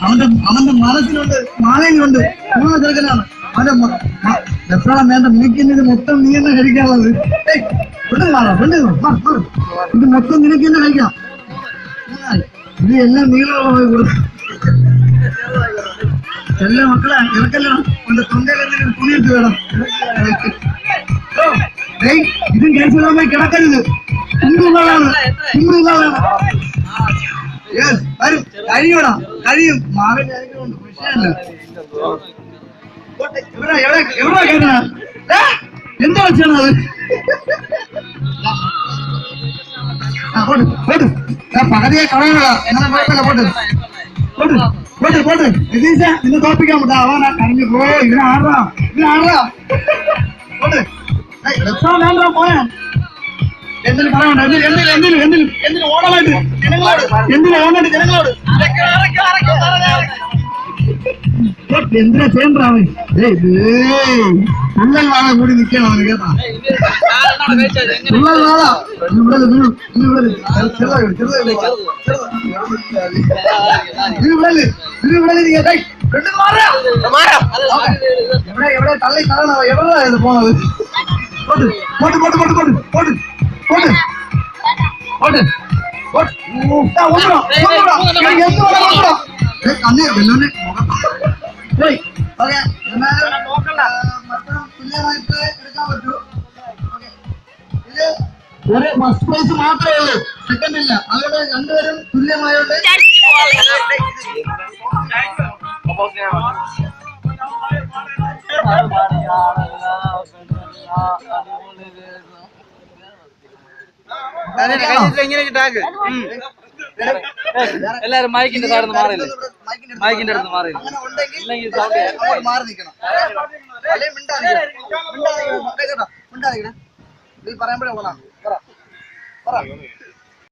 അവന്റെ മരത്തിലുണ്ട്, മാലയിലുണ്ട്, ചെറുക്കനാണ് അവന്റെ എപ്പോഴാ വേണ്ട നിനക്കിന്നത് മൊത്തം നീ തന്നെ കഴിക്കാനുള്ളത്. ഇത് മൊത്തം നിനക്ക് തന്നെ കഴിക്കാം. ഇത് എല്ലാം നീളമായി കൊടുക്കും. എല്ലാ മക്കളെ ഇറക്കല്ലോ, എന്റെ തൊണ്ടയിൽ എന്തെങ്കിലും തുണിയിട്ട് വേണം. ഇതും കഴിച്ചാൽ കിടക്കരുത്. കുമ്പുകളാണ് കഴിയൂടാ, കഴിയും. മാറി കഴിക്കുന്നുണ്ട്, വിഷയമല്ല. എവിടാ കേട്ടാ എന്താ വെച്ചാണത്? പകുതിയെ കളയണ പോട്ട് രതീശ, നിന്നെ തോപ്പിക്കാൻ പറ്റാ. അവനാ കഴിഞ്ഞു പോ. ഇതിനാറാ പോട്ട് വേണ്ട പോയാ. എന്തിനു പറയണ്ട, എന്തിനു ഓണമായിട്ട് ജനങ്ങളോട്, ജനങ്ങളോട് എന്തിനാ ചെയ്യണ്ടാവേ? തുള്ളൽ വാഴ കൂടി നിക്കണം അവന്, കേട്ടാ? തുള്ളൽ വാഴ എവിടെ തള്ളി കളണോ? എവിടെയാ ഇത് പോണത്? തുല്യമായിട്ട് എടുക്കാൻ പറ്റൂ. ഒരു ഫസ്റ്റ് പ്രൈസ് മാത്രമേ ഉള്ളൂ, സെക്കൻഡ് ഇല്ല. അതുകൊണ്ട് രണ്ടുപേരും തുല്യമായോണ്ട് എല്ലാരും മൈക്കിന്റെ അടുത്ത് മാറിയില്ല, മൈക്കിന്റെ അടുത്ത് മാറിയില്ല. മാറി നിൽക്കണം. പറയുമ്പോഴേ